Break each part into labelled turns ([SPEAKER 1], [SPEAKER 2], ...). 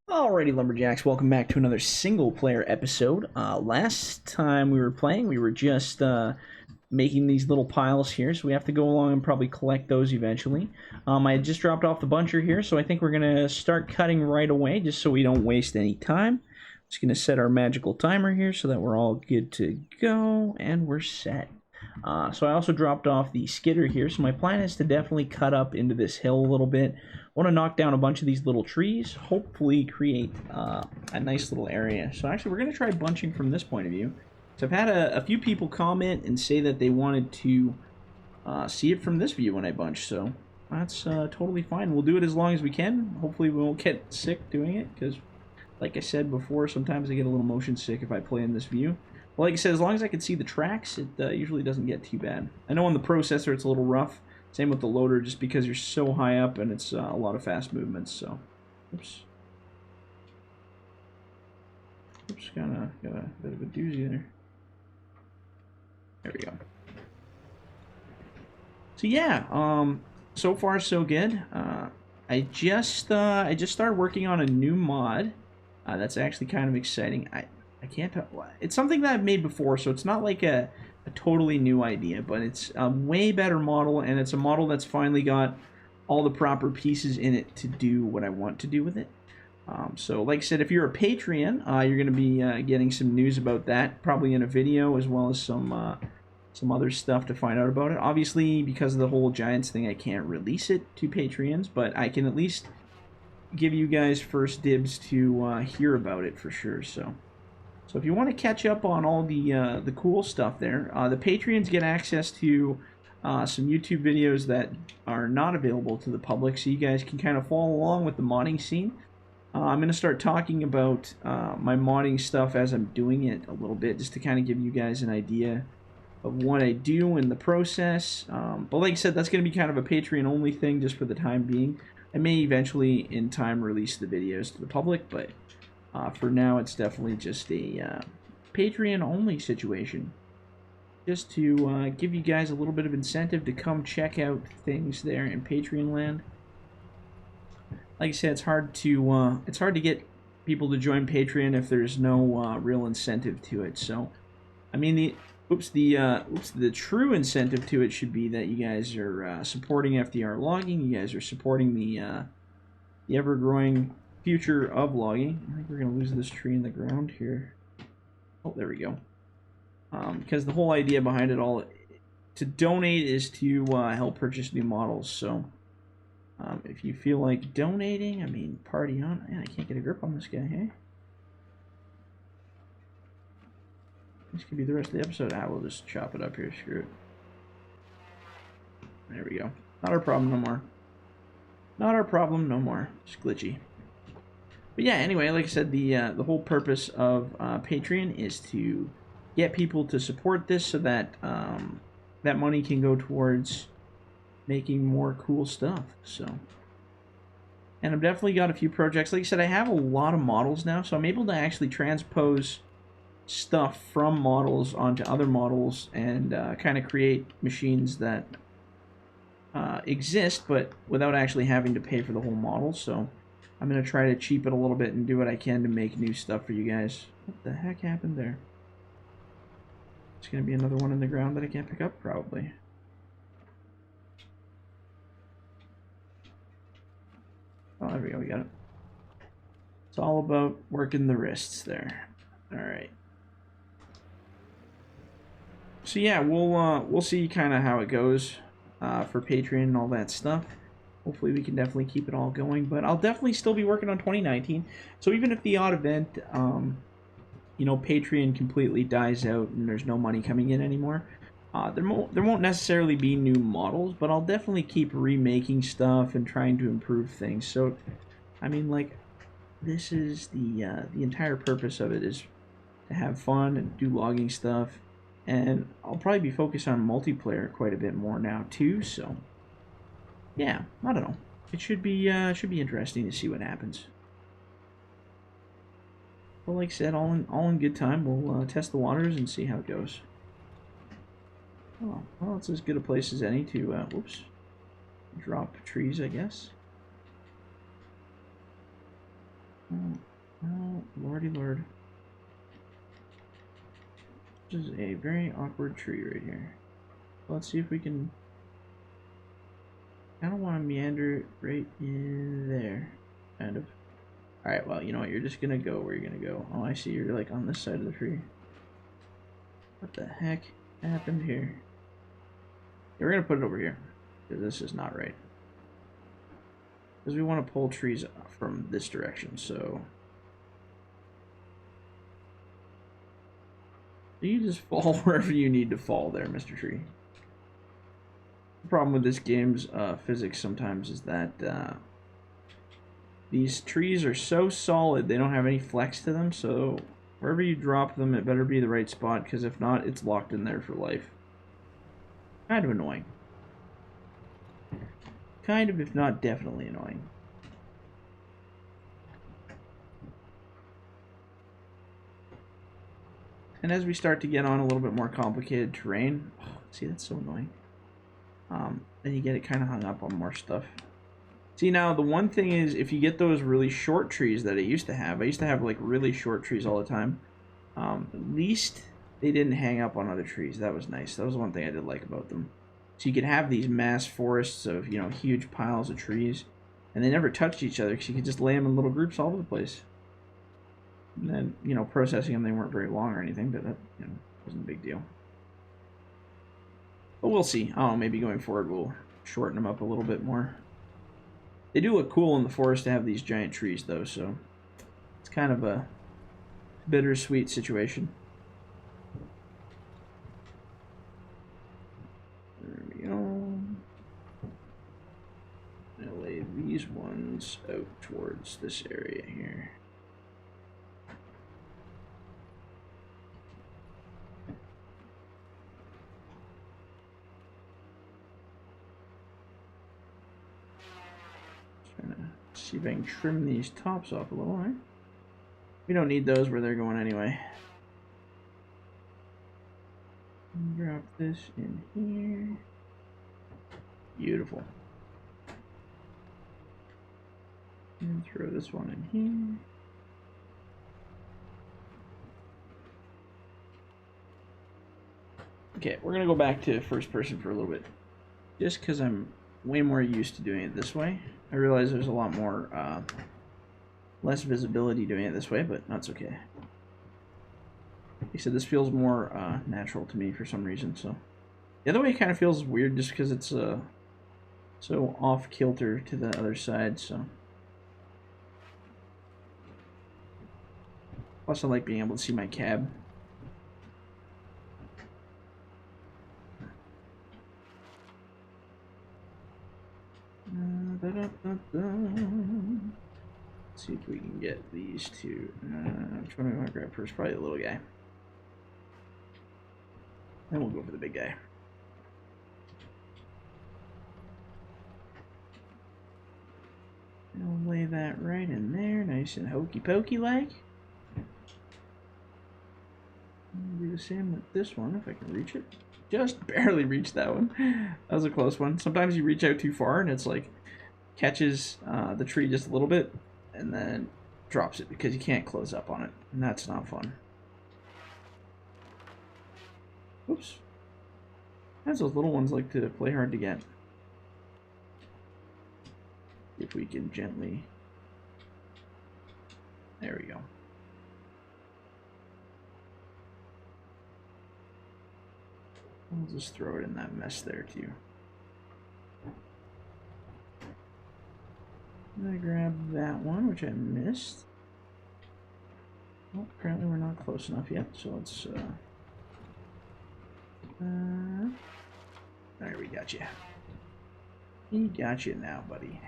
[SPEAKER 1] Alrighty, Lumberjacks, welcome back to another single-player episode. Last time we were playing, we were just making these little piles here, so we have to go along and probably collect those eventually. I had just dropped off the buncher here, so I think we're going to start cutting right away, just so we don't waste any time. Just going to set our magical timer here so that we're all good to go, and we're set. So I also dropped off the skidder here, so my plan is to definitely cut up into this hill a little bit. I want to knock down a bunch of these little trees, hopefully create a nice little area. So actually we're going to try bunching from this point of view. So I've had a few people comment and say that they wanted to see it from this view when I bunch, so that's totally fine. We'll do it as long as we can. Hopefully we won't get sick doing it, because like I said before, sometimes I get a little motion sick if I play in this view. Well, like I said, as long as I can see the tracks, it usually doesn't get too bad. I know on the processor it's a little rough. Same with the loader, just because you're so high up and it's a lot of fast movements. So, oops, kind of got a bit of a doozy there. There we go. So yeah, so far so good. I just started working on a new mod. That's actually kind of exciting. I can't tell. It's something that I've made before, so it's not like a totally new idea, but it's a way better model, and it's a model that's finally got all the proper pieces in it to do what I want to do with it. So like I said, if you're a Patreon, you're going to be getting some news about that, probably in a video, as well as some other stuff to find out about it. Obviously, because of the whole Giants thing, I can't release it to Patreons, but I can at least give you guys first dibs to hear about it for sure. So if you want to catch up on all the cool stuff there, the Patreons get access to some YouTube videos that are not available to the public, so you guys can kind of follow along with the modding scene. I'm going to start talking about my modding stuff as I'm doing it a little bit, just to kind of give you guys an idea of what I do in the process. But like I said, that's going to be kind of a Patreon-only thing just for the time being. I may eventually, in time, release the videos to the public, but for now, it's definitely just a Patreon-only situation. Just to give you guys a little bit of incentive to come check out things there in Patreon land. Like I said, it's hard to get people to join Patreon if there's no real incentive to it. So, I mean, the true incentive to it should be that you guys are supporting FDR Logging. You guys are supporting the ever-growing future of logging. I think we're going to lose this tree in the ground here. Oh, there we go. Because the whole idea behind it all, to donate, is to help purchase new models. So if you feel like donating, I mean, party on. Man, I can't get a grip on this guy, hey? This could be the rest of the episode. We'll just chop it up here. Screw it. There we go. Not our problem no more. Not our problem no more. Just glitchy. But yeah, anyway, like I said, the whole purpose of Patreon is to get people to support this so that that money can go towards making more cool stuff. So, and I've definitely got a few projects. Like I said, I have a lot of models now, so I'm able to actually transpose stuff from models onto other models and kind of create machines that exist, but without actually having to pay for the whole model. So I'm going to try to cheap it a little bit and do what I can to make new stuff for you guys. What the heck happened there? It's going to be another one in the ground that I can't pick up, probably. Oh, there we go, we got it. It's all about working the wrists there. Alright. So yeah, we'll see kind of how it goes for Patreon and all that stuff. Hopefully we can definitely keep it all going, but I'll definitely still be working on 2019. So even if the odd event, you know, Patreon completely dies out and there's no money coming in anymore, there won't necessarily be new models, but I'll definitely keep remaking stuff and trying to improve things. So, I mean, like, this is the entire purpose of it, is to have fun and do logging stuff, and I'll probably be focused on multiplayer quite a bit more now too. So yeah, I don't know. It should be interesting to see what happens. Well, like I said, all in good time. We'll test the waters and see how it goes. Oh, well, it's as good a place as any to whoops, drop trees, I guess. lordy lord. This is a very awkward tree right here. Let's see if we can... I don't want to meander it right in there. Kind of. Alright, well, you know what? You're just gonna go where you're gonna go. Oh, I see. You're like on this side of the tree. What the heck happened here? Yeah, we're gonna put it over here. Because this is not right. Because we want to pull trees from this direction, so... You just fall wherever you need to fall there, Mr. Tree. The problem with this game's physics sometimes is that these trees are so solid, they don't have any flex to them, so wherever you drop them, it better be the right spot, because if not, it's locked in there for life. Kind of annoying. Kind of, if not definitely annoying. And as we start to get on a little bit more complicated terrain, oh, see, that's so annoying. Then you get it kind of hung up on more stuff. See, now the one thing is, if you get those really short trees that I used to have like really short trees all the time. At least they didn't hang up on other trees. That was nice. That was the one thing I did like about them. So you could have these mass forests of, you know, huge piles of trees, and they never touched each other because you could just lay them in little groups all over the place. And then, you know, processing them, they weren't very long or anything, but that, you know, wasn't a big deal. But we'll see. Oh, maybe going forward we'll shorten them up a little bit more. They do look cool in the forest to have these giant trees, though, so it's kind of a bittersweet situation. There we go. I'll lay these ones out towards this area here. See if I can trim these tops off a little, right? We don't need those where they're going anyway. Drop this in here. Beautiful. And throw this one in here. Okay, we're gonna go back to first person for a little bit. Just because I'm way more used to doing it this way. I realize there's a lot more, less visibility doing it this way, but that's okay. Like I said, this feels more natural to me for some reason, so. The other way kind of feels weird just because it's so off-kilter to the other side, so. Plus I like being able to see my cab. Let's see if we can get these two. Which one do we want to grab first? Probably the little guy. Then we'll go for the big guy. And we'll lay that right in there, nice and hokey pokey like. Do the same with this one if I can reach it. Just barely reached that one. That was a close one. Sometimes you reach out too far and it's like catches the tree just a little bit and then drops it because you can't close up on it, and that's not fun. Oops. As those little ones like to play hard to get. If we can gently... There we go. I'll just throw it in that mess there too. I'm gonna grab that one, which I missed. Well, apparently we're not close enough yet, so let's there, we got you. We got you now, buddy.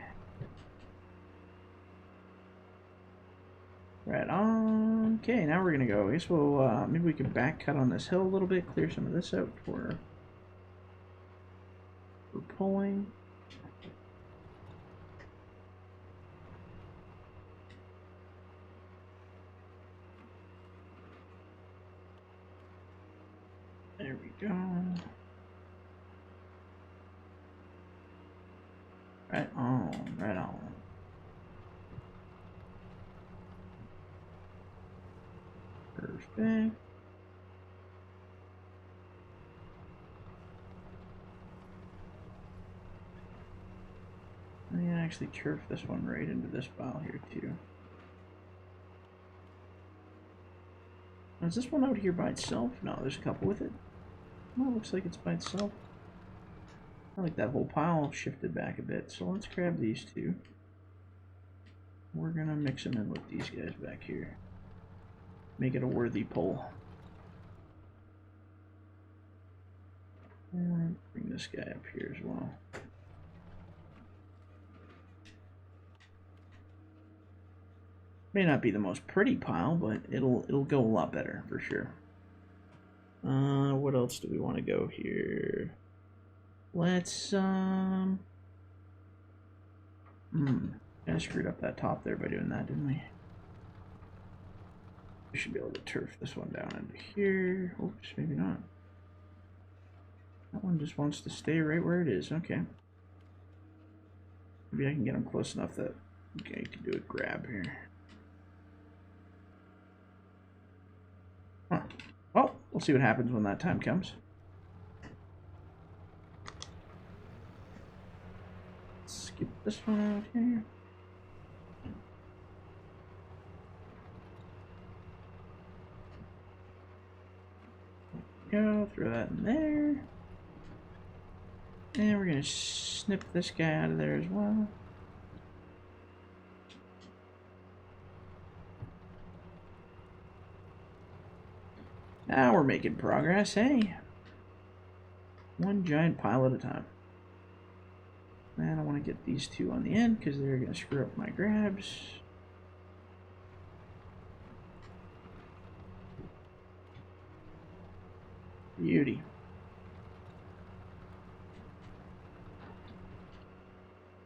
[SPEAKER 1] Right on. Okay, now we're gonna go. I guess we'll maybe we can back cut on this hill a little bit, clear some of this out for pulling. There we go. Right on, right on. Perfect. I actually turf this one right into this pile here too. Now, is this one out here by itself? No, there's a couple with it. Oh, it looks like it's by itself. I like that whole pile shifted back a bit, so let's grab these two. We're gonna mix them in with these guys back here. Make it a worthy pull. And bring this guy up here as well. May not be the most pretty pile, but it'll go a lot better for sure. What else do we want to go here? Let's I screwed up that top there by doing that, didn't we? We should be able to turf this one down into here. Oops, maybe not. That one just wants to stay right where it is. Okay. Maybe I can get him close enough that I can do a grab here. Huh. Well, we'll see what happens when that time comes. Skip this one out here. Go, throw that in there. And we're going to snip this guy out of there as well. Now we're making progress, hey? One giant pile at a time. And I want to get these two on the end because they're going to screw up my grabs. Beauty.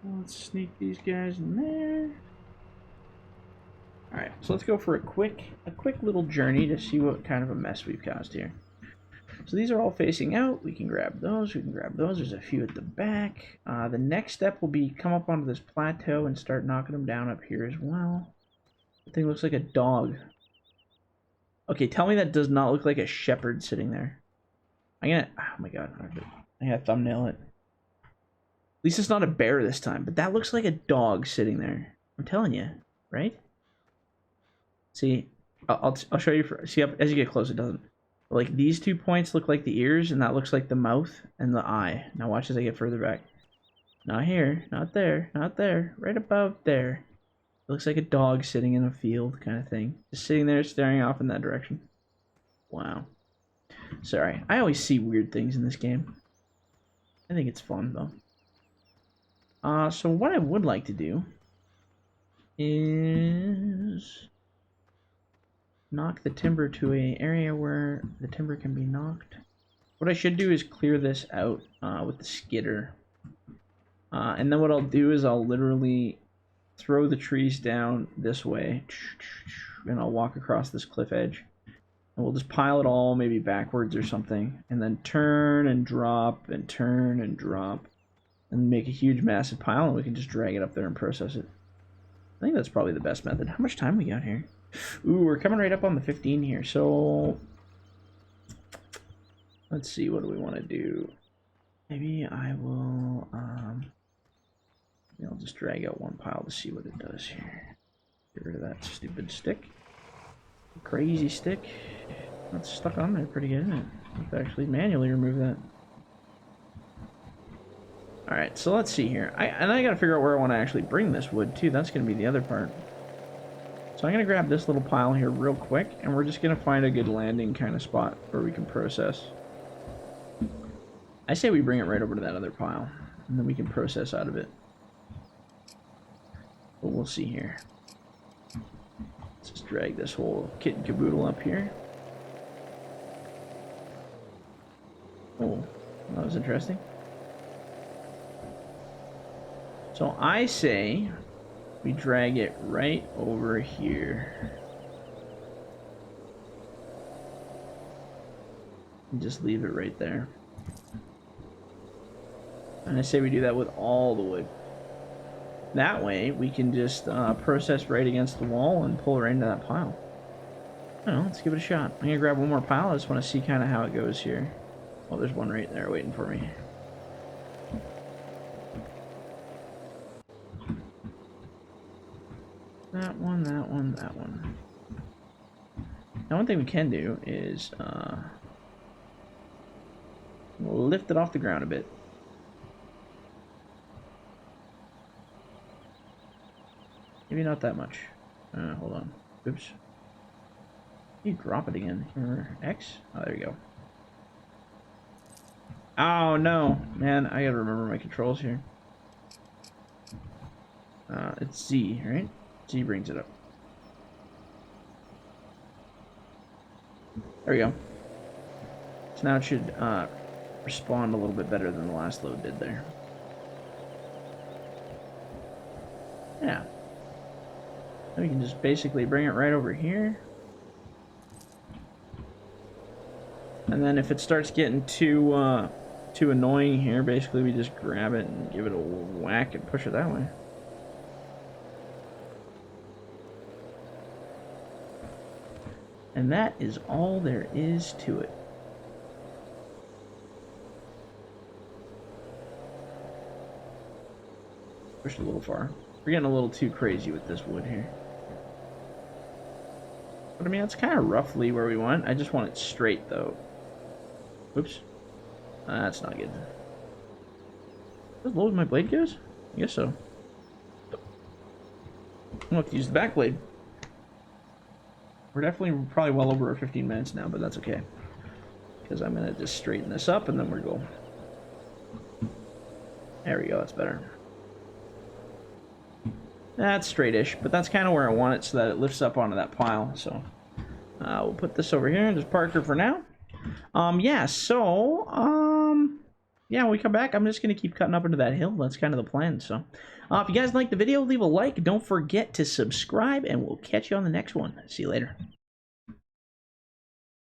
[SPEAKER 1] Let's sneak these guys in there. Alright, so let's go for a quick little journey to see what kind of a mess we've caused here. So these are all facing out. We can grab those. We can grab those. There's a few at the back. The next step will be come up onto this plateau and start knocking them down up here as well. The thing looks like a dog. Okay, tell me that does not look like a shepherd sitting there. I'm gonna... Oh my god. I gotta thumbnail it. At least it's not a bear this time, but that looks like a dog sitting there. I'm telling you, right? See, I'll show you. See, as you get close, it doesn't. Like, these 2 points look like the ears, and that looks like the mouth and the eye. Now watch as I get further back. Not here, not there, not there. Right above there. It looks like a dog sitting in a field kind of thing. Just sitting there staring off in that direction. Wow. Sorry, I always see weird things in this game. I think it's fun, though. So what I would like to do is knock the timber to an area where the timber can be knocked. What I should do is clear this out with the skidder. And then what I'll do is I'll literally throw the trees down this way. And I'll walk across this cliff edge. And we'll just pile it all maybe backwards or something. And then turn and drop and turn and drop. And make a huge massive pile and we can just drag it up there and process it. I think that's probably the best method. How much time we got here? Ooh, we're coming right up on the 15 here. So let's see, what do we want to do? Maybe I will I'll just drag out one pile to see what it does here. Get rid of that stupid stick. Crazy stick. That's stuck on there pretty good, isn't it? I have to actually manually remove that. Alright, so let's see here. I gotta figure out where I want to actually bring this wood too. That's gonna be the other part. So I'm gonna grab this little pile here real quick, and we're just gonna find a good landing kind of spot where we can process. I say we bring it right over to that other pile, and then we can process out of it. But we'll see here. Let's just drag this whole kit and caboodle up here. Oh, that was interesting. So I say we drag it right over here. And just leave it right there. And I say we do that with all the wood. That way we can just process right against the wall and pull right into that pile. I don't know, let's give it a shot. I'm gonna grab one more pile. I just want to see kind of how it goes here. Oh, there's one right there waiting for me. That one, that one, that one. Now, one thing we can do is lift it off the ground a bit. Maybe not that much. Hold on. Oops. You drop it again. Here, X? Oh, there you go. Oh, no. Man, I gotta remember my controls here. It's Z, right? Z brings it up. There we go. So now it should respond a little bit better than the last load did there. Yeah. Then we can just basically bring it right over here. And then if it starts getting too annoying here, basically we just grab it and give it a whack and push it that way. And that is all there is to it. Pushed a little far. We're getting a little too crazy with this wood here. But I mean, it's kind of roughly where we want. I just want it straight, though. Oops. That's not good. As low as my blade goes? I guess so. I'll have to use the back blade. We're definitely probably well over our 15 minutes now, but that's okay. Because I'm going to just straighten this up and then we're going. There we go, that's better. That's straight-ish, but that's kind of where I want it so that it lifts up onto that pile. So we'll put this over here and just park her for now. Yeah, so, yeah, when we come back, I'm just going to keep cutting up into that hill. That's kind of the plan, so. If you guys like the video, leave a like. Don't forget to subscribe, and we'll catch you on the next one. See you later.